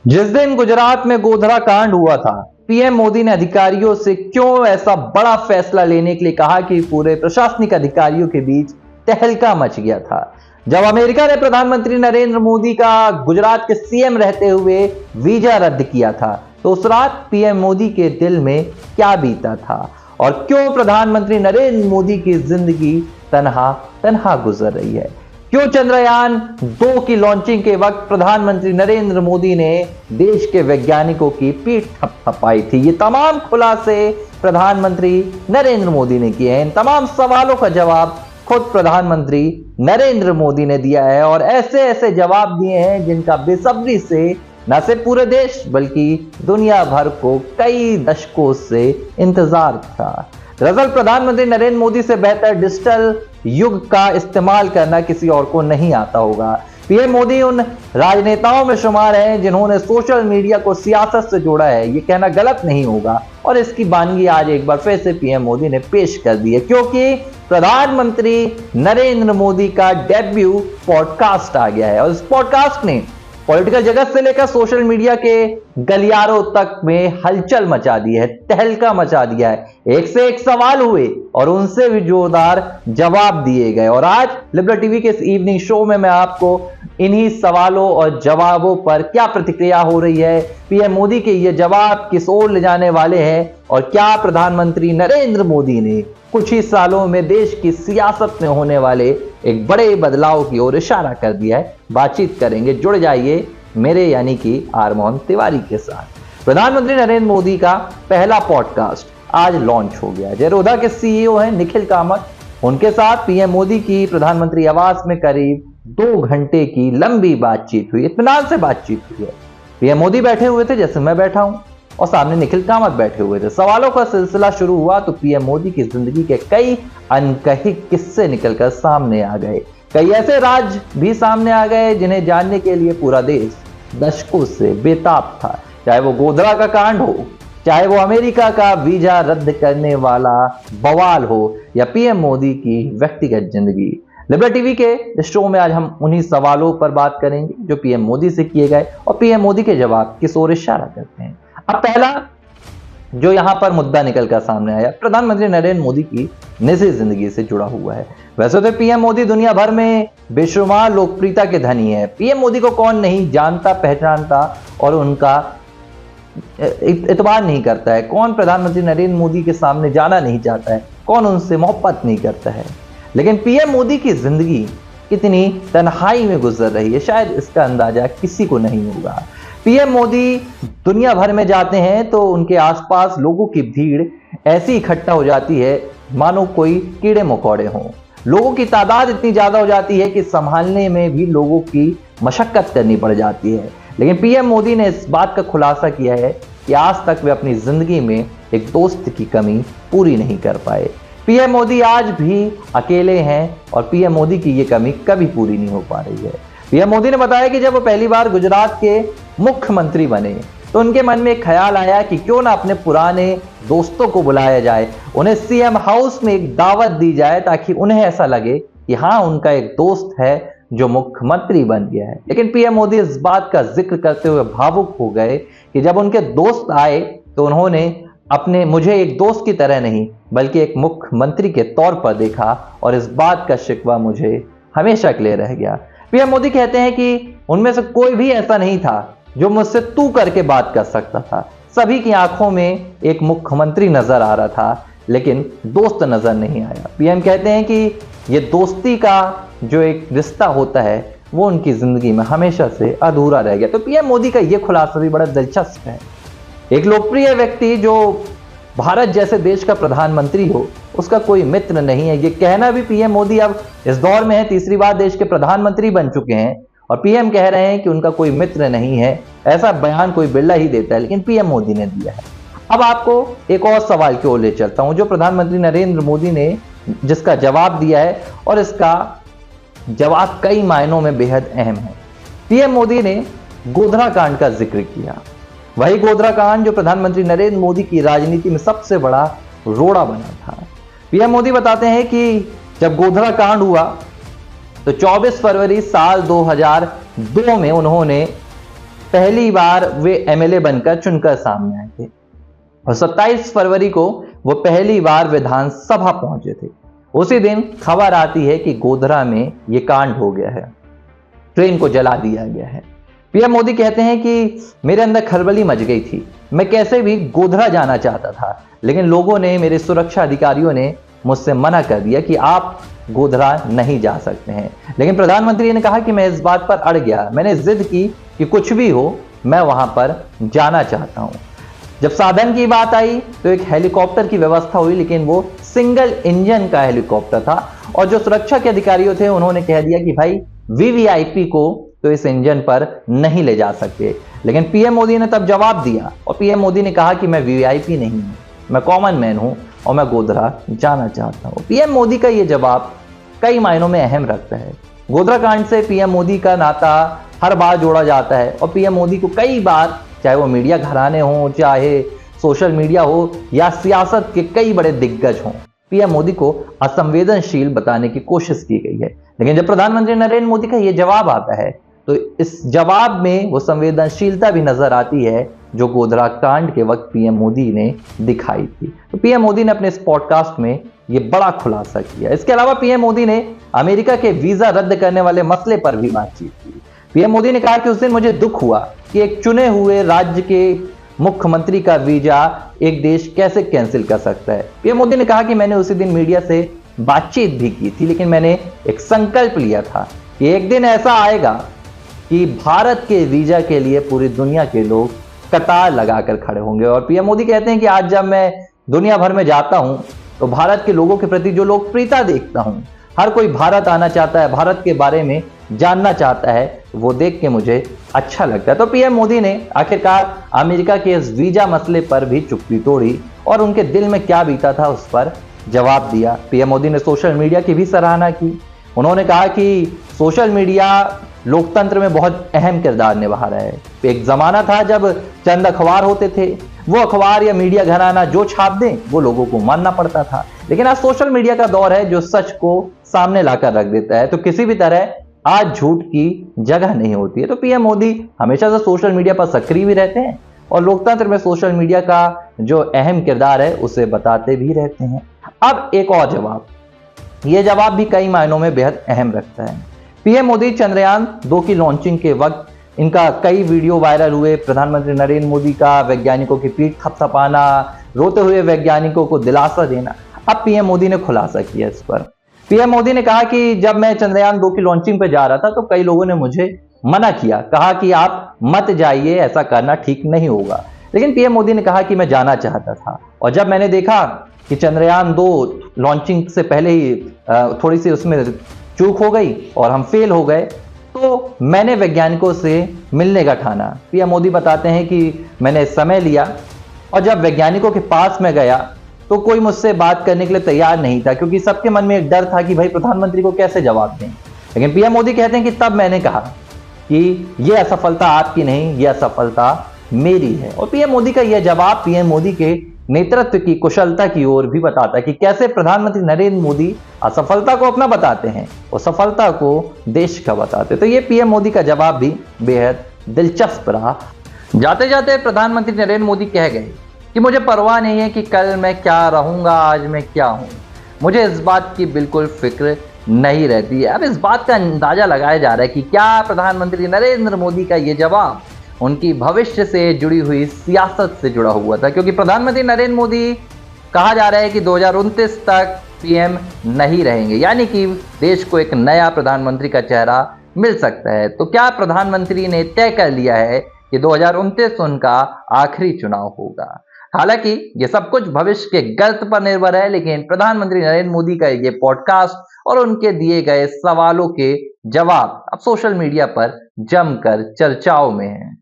जिस दिन गुजरात में गोधरा कांड हुआ था, पीएम मोदी ने अधिकारियों से क्यों ऐसा बड़ा फैसला लेने के लिए कहा कि पूरे प्रशासनिक अधिकारियों के बीच तहलका मच गया था। जब अमेरिका ने प्रधानमंत्री नरेंद्र मोदी का गुजरात के सीएम रहते हुए वीजा रद्द किया था, तो उस रात पीएम मोदी के दिल में क्या बीता था और क्यों प्रधानमंत्री नरेंद्र मोदी की जिंदगी तनहा तनहा गुजर रही है। क्यों चंद्रयान 2 की लॉन्चिंग के वक्त प्रधानमंत्री नरेंद्र मोदी ने देश के वैज्ञानिकों की पीठ थपथपाई थी। ये तमाम खुलासे प्रधानमंत्री नरेंद्र मोदी ने किए हैं। इन तमाम सवालों का जवाब खुद प्रधानमंत्री नरेंद्र मोदी ने दिया है और ऐसे ऐसे जवाब दिए हैं जिनका बेसब्री से न सिर्फ पूरे देश बल्कि दुनिया भर को कई दशकों से इंतजार था। दरअसल प्रधानमंत्री नरेंद्र मोदी से बेहतर डिजिटल युग का इस्तेमाल करना किसी और को नहीं आता होगा। पीएम मोदी उन राजनेताओं में शुमार हैं जिन्होंने सोशल मीडिया को सियासत से जोड़ा है। ये कहना गलत नहीं होगा और इसकी बानगी आज एक बार फिर से पीएम मोदी ने पेश कर दी है, क्योंकि प्रधानमंत्री नरेंद्र मोदी का डेब्यू पॉडकास्ट आ गया है और इस पॉडकास्ट ने पॉलिटिकल जगत से लेकर सोशल मीडिया के गलियारों तक में हलचल मचा दी है, तहलका मचा दिया है। एक से एक सवाल हुए और उनसे भी जोरदार जवाब दिए गए और आज लिबरल टीवी के इस इवनिंग शो में मैं आपको इन्हीं सवालों और जवाबों पर क्या प्रतिक्रिया हो रही है, पीएम मोदी के ये जवाब किस ओर ले जाने वाले हैं और क्या प्रधानमंत्री नरेंद्र मोदी ने कुछ ही सालों में देश की सियासत में होने वाले एक बड़े बदलाव की ओर इशारा कर दिया है। बातचीत करेंगे, जुड़ जाइए मेरे यानी कि आर मोहन तिवारी के साथ। प्रधानमंत्री नरेंद्र मोदी का पहला पॉडकास्ट आज लॉन्च हो गया। जेरोधा के सीईओ हैं निखिल कामत, उनके साथ पीएम मोदी की प्रधानमंत्री आवास में करीब 2 घंटे की लंबी बातचीत हुई, इत्मीनान से बातचीत हुई है। पीएम मोदी बैठे हुए थे जैसे मैं बैठा हूं और सामने निखिल कामत बैठे हुए थे। सवालों का सिलसिला शुरू हुआ तो पीएम मोदी की जिंदगी के कई अनकही किस्से निकलकर सामने आ गए। कई ऐसे राज भी सामने आ गए जिन्हें जानने के लिए पूरा देश दशकों से बेताब था। चाहे वो गोधरा का कांड हो, चाहे वो अमेरिका का वीजा रद्द करने वाला बवाल हो या पीएम मोदी की व्यक्तिगत जिंदगी। लिबरल टीवी के इस शो में आज हम उन्हीं सवालों पर बात करेंगे जो पीएम मोदी से किए गए और पीएम मोदी के जवाब किस ओर इशारा करते हैं। अब पहला जो यहां पर मुद्दा निकलकर सामने आया, प्रधानमंत्री नरेंद्र मोदी की निजी जिंदगी से जुड़ा हुआ है। वैसे तो पीएम मोदी दुनिया भर में बेशुमार लोकप्रियता के धनी है। पीएम मोदी को कौन नहीं जानता पहचानता और उनका इतबार नहीं करता है। कौन प्रधानमंत्री नरेंद्र मोदी के सामने जाना नहीं चाहता है, कौन उनसे मोहब्बत नहीं करता है। लेकिन पीएम मोदी की जिंदगी कितनी तन्हाई में गुजर रही है, शायद इसका अंदाजा किसी को नहीं होगा। पीएम मोदी दुनिया भर में जाते हैं तो उनके आसपास लोगों की भीड़ ऐसी इकट्ठा हो जाती है मानो कोई कीड़े मकोड़े हों। लोगों की तादाद इतनी ज्यादा हो जाती है कि संभालने में भी लोगों की मशक्कत करनी पड़ जाती है। लेकिन पीएम मोदी ने इस बात का खुलासा किया है कि आज तक वे अपनी जिंदगी में एक दोस्त की कमी पूरी नहीं कर पाए। पीएम मोदी आज भी अकेले हैं और पीएम मोदी की ये कमी कभी पूरी नहीं हो पा रही है। पीएम मोदी ने बताया कि जब वो पहली बार गुजरात के मुख्यमंत्री बने तो उनके मन में एक ख्याल आया कि क्यों ना अपने पुराने दोस्तों को बुलाया जाए, उन्हें सीएम हाउस में एक दावत दी जाए ताकि उन्हें ऐसा लगे कि हाँ, उनका एक दोस्त है जो मुख्यमंत्री बन गया है। लेकिन पीएम मोदी इस बात का जिक्र करते हुए भावुक हो गए कि जब उनके दोस्त आए तो उन्होंने मुझे एक दोस्त की तरह नहीं बल्कि एक मुख्यमंत्री के तौर पर देखा और इस बात का शिकवा मुझे हमेशा के लिए रह गया। पीएम मोदी कहते हैं कि उनमें से कोई भी ऐसा नहीं था जो मुझसे तू करके बात कर सकता था। सभी की आंखों में एक मुख्यमंत्री नजर आ रहा था लेकिन दोस्त नजर नहीं आया। पीएम कहते हैं कि ये दोस्ती का जो एक रिश्ता होता है वो उनकी जिंदगी में हमेशा से अधूरा रह गया। तो पीएम मोदी का ये खुलासा भी बड़ा दिलचस्प है। एक लोकप्रिय व्यक्ति जो भारत जैसे देश का प्रधानमंत्री हो, उसका कोई मित्र नहीं है। ये कहना भी पीएम मोदी अब इस दौर में है, तीसरी बार देश के प्रधानमंत्री बन चुके हैं और पीएम कह रहे हैं कि उनका कोई मित्र नहीं है। ऐसा बयान कोई बिरला ही देता है, लेकिन पीएम मोदी ने दिया है। अब आपको एक और सवाल की ओर ले चलता हूं जो प्रधानमंत्री नरेंद्र मोदी ने जिसका जवाब दिया है और इसका जवाब कई मायनों में बेहद अहम है। पीएम मोदी ने गोधरा कांड का जिक्र किया, वही गोधरा कांड जो प्रधानमंत्री नरेंद्र मोदी की राजनीति में सबसे बड़ा रोड़ा बना था। पीएम मोदी बताते हैं कि जब गोधरा कांड हुआ तो 24 फरवरी साल 2002 में उन्होंने पहली बार वे एमएलए बनकर चुनकर सामने आए थे और 27 फरवरी को वो पहली बार विधानसभा पहुंचे थे। उसी दिन खबर आती है कि गोधरा में ये कांड हो गया है, ट्रेन को जला दिया गया है। पीएम मोदी कहते हैं कि मेरे अंदर खलबली मच गई थी, मैं कैसे भी गोधरा जाना चाहता था, लेकिन लोगों ने, मेरे सुरक्षा अधिकारियों ने मुझसे मना कर दिया कि आप गोधरा नहीं जा सकते हैं। लेकिन प्रधानमंत्री ने कहा कि मैं इस बात पर अड़ गया, मैंने जिद की कि कुछ भी हो मैं वहां पर जाना चाहता हूं। जब साधन की बात आई तो एक हेलीकॉप्टर की व्यवस्था हुई, लेकिन वो सिंगल इंजन का हेलीकॉप्टर था और जो सुरक्षा के अधिकारियों थे उन्होंने कह दिया कि भाई वीवीआईपी को तो इस इंजन पर नहीं ले जा सकते। लेकिन पीएम मोदी ने तब जवाब दिया और पीएम मोदी ने कहा कि मैं वीवीआईपी नहीं हूं, मैं कॉमन मैन हूं और मैं गोधरा जाना चाहता हूं। पीएम मोदी का यह जवाब कई मायनों में अहम रखता है। गोधरा कांड से पीएम मोदी का नाता हर बार जोड़ा जाता है और पीएम मोदी को कई बार, चाहे वो मीडिया घराने हों, चाहे सोशल मीडिया हो या सियासत के कई बड़े दिग्गज हों, पीएम मोदी को असंवेदनशील बताने की कोशिश की गई है। लेकिन जब प्रधानमंत्री नरेंद्र मोदी का यह जवाब आता है तो इस जवाब में वो संवेदनशीलता भी नजर आती है जो गोधरा कांड के वक्त पीएम मोदी ने दिखाई थी। तो पीएम मोदी ने अपने इस पॉडकास्ट में ये बड़ा खुलासा किया। इसके अलावा पीएम मोदी ने अमेरिका के वीजा रद्द करने वाले मसले पर भी बातचीत की। पीएम मोदी ने कहा कि उस दिन मुझे दुख हुआ कि एक चुने हुए राज्य के मुख्यमंत्री का वीजा एक देश कैसे कैंसिल कर सकता है। पीएम मोदी ने कहा कि मैंने उसी दिन मीडिया से बातचीत भी की थी, लेकिन मैंने एक संकल्प लिया था कि एक दिन ऐसा आएगा कि भारत के वीजा के लिए पूरी दुनिया के लोग कतार लगाकर खड़े होंगे। और पीएम मोदी कहते हैं कि आज जब मैं दुनिया भर में जाता हूं तो भारत के लोगों के प्रति जो लोकप्रियता देखता हूं, हर कोई भारत आना चाहता है, भारत के बारे में जानना चाहता है, वो देख के मुझे अच्छा लगता है। तो पीएम मोदी ने आखिरकार अमेरिका के इस वीजा मसले पर भी चुप्पी तोड़ी और उनके दिल में क्या बीता था उस पर जवाब दिया। पीएम मोदी ने सोशल मीडिया की भी सराहना की। उन्होंने कहा कि सोशल मीडिया लोकतंत्र में बहुत अहम किरदार निभा रहा है। एक जमाना था जब चंद अखबार होते थे, वो अखबार या मीडिया घराना जो छाप दें वो लोगों को मानना पड़ता था, लेकिन आज सोशल मीडिया का दौर है जो सच को सामने लाकर रख देता है। तो किसी भी तरह आज झूठ की जगह नहीं होती है। तो पीएम मोदी हमेशा से सोशल मीडिया पर सक्रिय भी रहते हैं और लोकतंत्र में सोशल मीडिया का जो अहम किरदार है उसे बताते भी रहते हैं। अब एक और जवाब, यह जवाब भी कई मायनों में बेहद अहम रखता है। पीएम मोदी चंद्रयान 2 की लॉन्चिंग के वक्त इनका कई वीडियो वायरल हुए। प्रधानमंत्री नरेंद्र मोदी का वैज्ञानिकों की पीठ थपथपाना, रोते हुए वैज्ञानिकों को दिलासा देना। अब पीएम मोदी ने खुलासा किया इस पर। पीएम मोदी ने कहा कि जब मैं चंद्रयान 2 की लॉन्चिंग पे जा रहा था तो कई लोगों ने मुझे मना किया, कहा कि आप मत जाइए, ऐसा करना ठीक नहीं होगा। लेकिन पीएम मोदी ने कहा कि मैं जाना चाहता था और जब मैंने देखा कि चंद्रयान 2 लॉन्चिंग से पहले ही थोड़ी सी उसमें चूक हो गई और हम फेल हो गए, तो मैंने वैज्ञानिकों से मिलने का ठाना। पीएम मोदी बताते हैं कि मैंने समय लिया और जब वैज्ञानिकों के पास में गया तो कोई मुझसे बात करने के लिए तैयार नहीं था, क्योंकि सबके मन में एक डर था कि भाई प्रधानमंत्री को कैसे जवाब दें। लेकिन पीएम मोदी कहते हैं कि तब मैंने कहा कि यह असफलता आपकी नहीं, यह असफलता मेरी है। और पीएम मोदी का यह जवाब पीएम मोदी के नेतृत्व की कुशलता की ओर भी बताता है कि कैसे प्रधानमंत्री नरेंद्र मोदी असफलता को अपना बताते हैं और सफलता को देश का बताते हैं। तो ये पीएम मोदी का जवाब भी बेहद दिलचस्प रहा। जाते जाते प्रधानमंत्री नरेंद्र मोदी कह गए कि मुझे परवाह नहीं है कि कल मैं क्या रहूंगा, आज मैं क्या हूं, मुझे इस बात की बिल्कुल फिक्र नहीं रहती है। अब इस बात का अंदाजा लगाया जा रहा है कि क्या प्रधानमंत्री नरेंद्र मोदी का ये जवाब उनकी भविष्य से जुड़ी हुई सियासत से जुड़ा हुआ था, क्योंकि प्रधानमंत्री नरेंद्र मोदी कहा जा रहा है कि 2029 तक पीएम नहीं रहेंगे, यानी कि देश को एक नया प्रधानमंत्री का चेहरा मिल सकता है। तो क्या प्रधानमंत्री ने तय कर लिया है कि 2029 उनका आखिरी चुनाव होगा? हालांकि ये सब कुछ भविष्य के गल्त पर निर्भर है, लेकिन प्रधानमंत्री नरेंद्र मोदी का ये पॉडकास्ट और उनके दिए गए सवालों के जवाब अब सोशल मीडिया पर जमकर चर्चाओं में हैं।